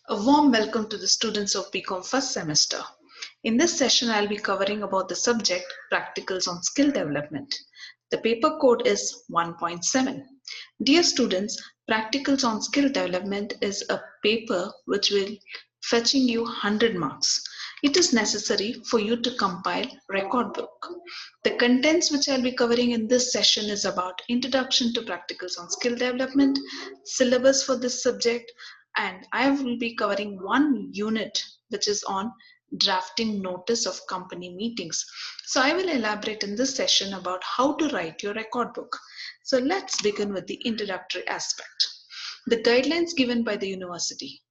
A warm welcome to the students of BCom first semester. In this session, I'll be covering about the subject Practicals on Skill Development. The paper code is 1.7. Dear students, Practicals on Skill Development is a paper which will fetching you 100 marks. It is necessary for you to compile record book. The contents which I'll be covering in this session is about Introduction to Practicals on Skill Development, syllabus for this subject, and I will be covering one unit which is on drafting notice of company meetings. So I will elaborate in this session about how to write your record book. So let's begin with the introductory aspect. The guidelines given by the university.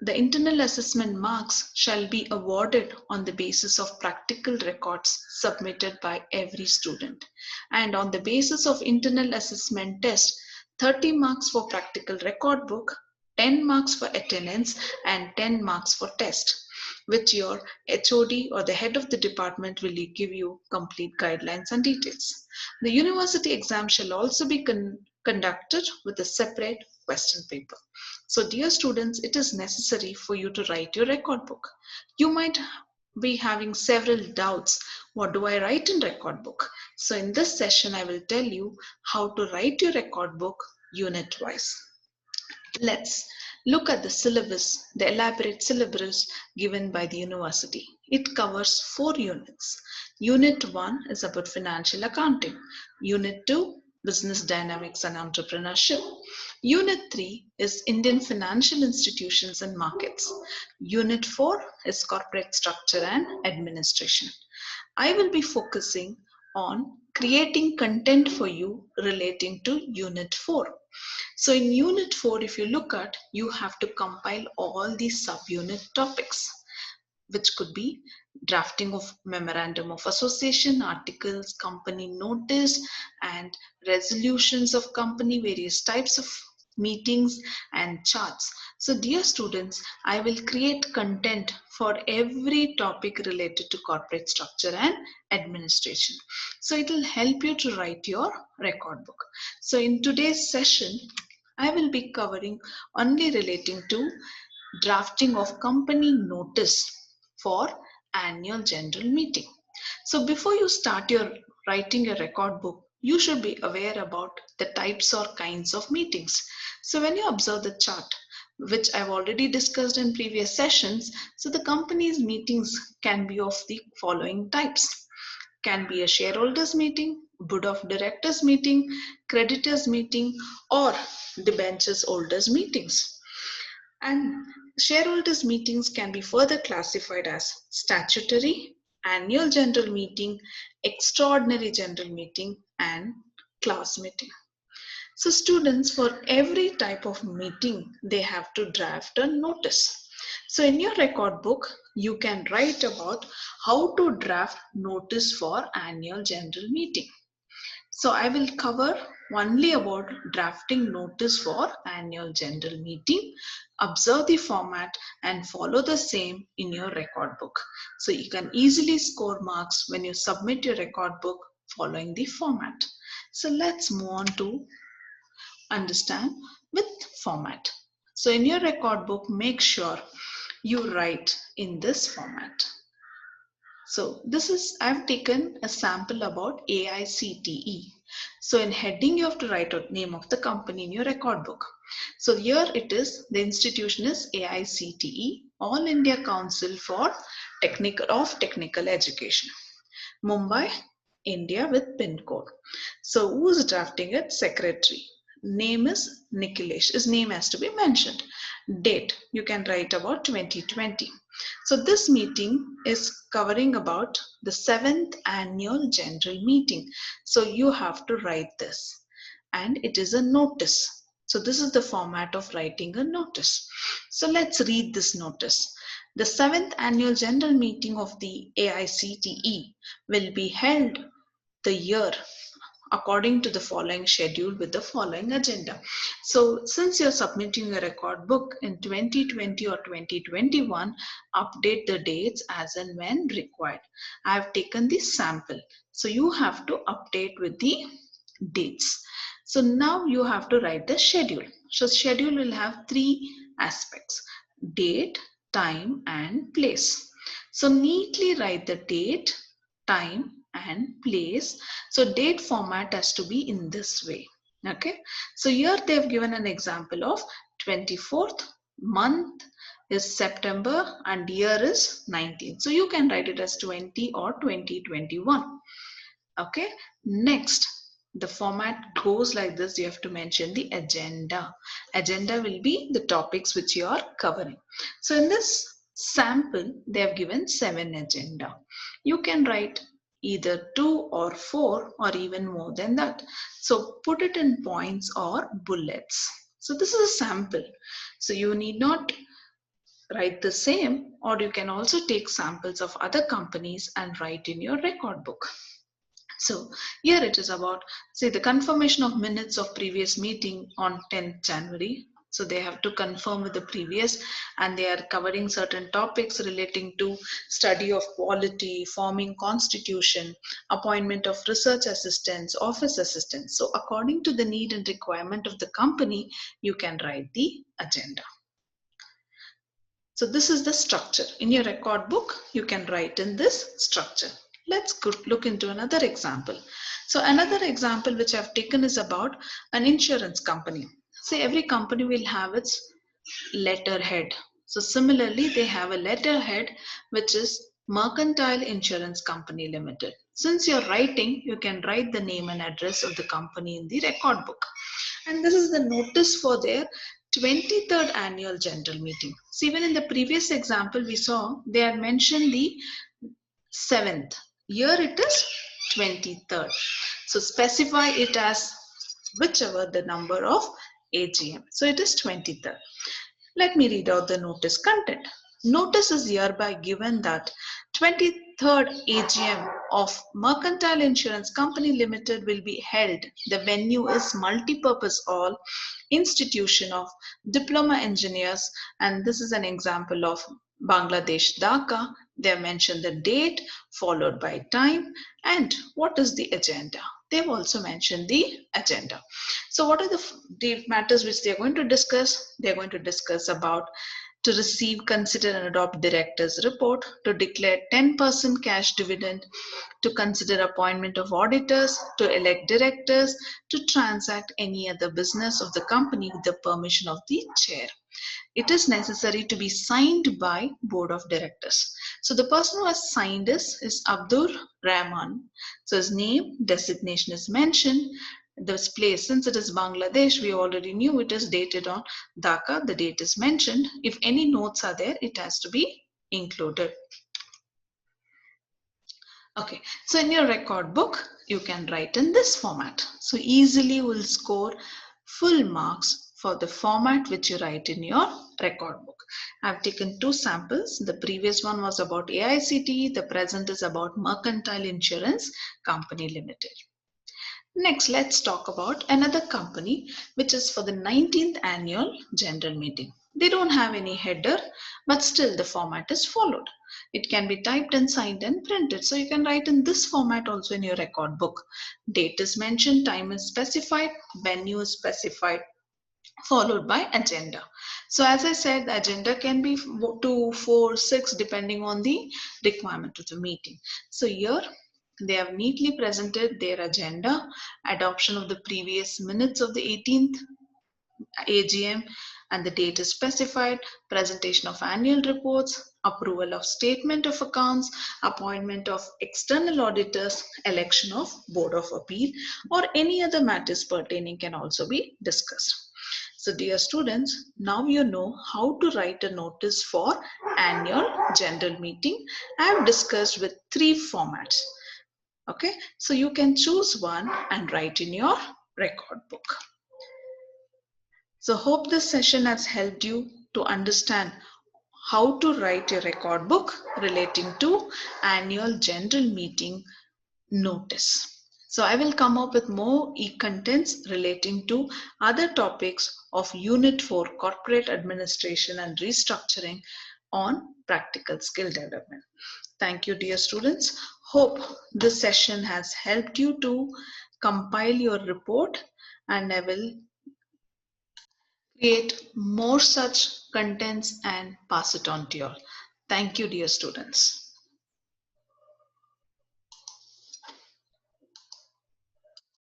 The internal assessment marks shall be awarded on the basis of practical records submitted by every student. And on the basis of internal assessment test, 30 marks for practical record book, 10 marks for attendance, and 10 marks for test, which your HOD or the head of the department will give you complete guidelines and details. The university exam shall also be conducted with a separate question paper. So dear students, it is necessary for you to write your record book. You might be having several doubts. What do I write in record book? So in this session, I will tell you how to write your record book unit wise. Let's look at the syllabus, the elaborate syllabus given by the university. It covers 4 units. Unit 1 is about financial accounting. Unit 2, business dynamics and entrepreneurship. Unit 3 is Indian financial institutions and markets. Unit 4 is corporate structure and administration. I will be focusing on creating content for you relating to Unit 4. So in Unit 4, if you look at, you have to compile all these subunit topics, which could be drafting of memorandum of association, articles, company notice, and resolutions of company, various types of meetings and charts. So dear students, I will create content for every topic related to corporate structure and administration. So it will help you to write your record book. So in today's session, I will be covering only relating to drafting of company notice for annual general meeting. So before you start your writing your record book, you should be aware about the types or kinds of meetings. So when you observe the chart, which I've already discussed in previous sessions, so the company's meetings can be of the following types. Can be a shareholders meeting, board of directors meeting, creditors meeting, or debentures holders meetings. And shareholders meetings can be further classified as statutory, annual general meeting, extraordinary general meeting, and class meeting. So students, for every type of meeting, they have to draft a notice. So in your record book, you can write about how to draft notice for annual general meeting. So I will cover only about drafting notice for annual general meeting. Observe the format and follow the same in your record book. So you can easily score marks when you submit your record book following the format. So let's move on to understand with format. So in your record book, make sure you write in this format. So this is, I've taken a sample about AICTE. So in heading, you have to write out name of the company in your record book. So here it is, the institution is AICTE, All India Council for Technical Education. Mumbai, India with PIN code. So who's drafting it? Secretary. Name is Nikhilesh. His name has to be mentioned. Date, you can write about 2020. So this meeting is covering about the 7th annual general meeting. So you have to write this. And it is a notice. So this is the format of writing a notice. So let's read this notice. The 7th annual general meeting of the AICTE will be held the year according to the following schedule with the following agenda. So since you're submitting a record book in 2020 or 2021, update the dates as and when required. I have taken this sample. So you have to update with the dates. So now you have to write the schedule. So schedule will have 3 aspects. date, time and place. So neatly write the date, time and place. So date format has to be in this way. Okay. So here they've given an example of 24th, month is September and year is 19. So you can write it as 20 or 2021. Okay. Next, the format goes like this. You have to mention the agenda. Agenda will be the topics which you are covering. So in this sample, they have given 7 agenda. You can write either 2 or 4 or even more than that. So put it in points or bullets. So this is a sample. So you need not write the same, or you can also take samples of other companies and write in your record book. So here it is about, say, the confirmation of minutes of previous meeting on 10th January. So they have to confirm with the previous, and they are covering certain topics relating to study of quality, forming constitution, appointment of research assistants, office assistants. So according to the need and requirement of the company, you can write the agenda. So this is the structure. In your record book, you can write in this structure. Let's look into another example. So another example which I've taken is about an insurance company. Say every company will have its letterhead. So similarly, they have a letterhead which is Mercantile Insurance Company Limited. Since you're writing, you can write the name and address of the company in the record book. And this is the notice for their 23rd annual general meeting. So even in the previous example we saw, they had mentioned the 7th. Here it is 23rd. So specify it as whichever the number of AGM. So it is 23rd. Let me read out the notice content. Notice is hereby given that 23rd AGM of Mercantile Insurance Company Limited will be held. The venue is multi-purpose hall, institution of diploma engineers, and this is an example of Bangladesh, Dhaka. They have mentioned the date followed by time and what is the agenda. They've also mentioned the agenda. So what are the matters which they're going to discuss? They're going to discuss about to receive, consider and adopt director's report, to declare 10% cash dividend, to consider appointment of auditors, to elect directors, to transact any other business of the company with the permission of the chair. It is necessary to be signed by board of directors. So the person who has signed this is Abdur Rahman. So his name, designation is mentioned. This place, since it is Bangladesh, we already knew it is dated on Dhaka. The date is mentioned. If any notes are there, it has to be included. Okay, so in your record book, you can write in this format. So easily will score full marks for the format which you write in your record book. I've taken 2 samples. The previous one was about AICTE. The present is about Mercantile Insurance Company Limited. Next, let's talk about another company which is for the 19th annual general meeting. They don't have any header, but still the format is followed. It can be typed and signed and printed. So you can write in this format also in your record book. Date is mentioned, time is specified, venue is specified, followed by agenda. So as I said, the agenda can be 2, 4, 6 depending on the requirement of the meeting. So here they have neatly presented their agenda, adoption of the previous minutes of the 18th AGM, and the date is specified, presentation of annual reports, approval of statement of accounts, appointment of external auditors, election of board of appeal, or any other matters pertaining can also be discussed. So dear students, now you know how to write a notice for annual general meeting. I have discussed with 3 formats. Okay, so you can choose one and write in your record book. So hope this session has helped you to understand how to write your record book relating to annual general meeting notice. So I will come up with more e-contents relating to other topics of Unit 4 Corporate Administration and Restructuring on practical skill development. Thank you, dear students. Hope this session has helped you to compile your report, and I will create more such contents and pass it on to you all. Thank you, dear students.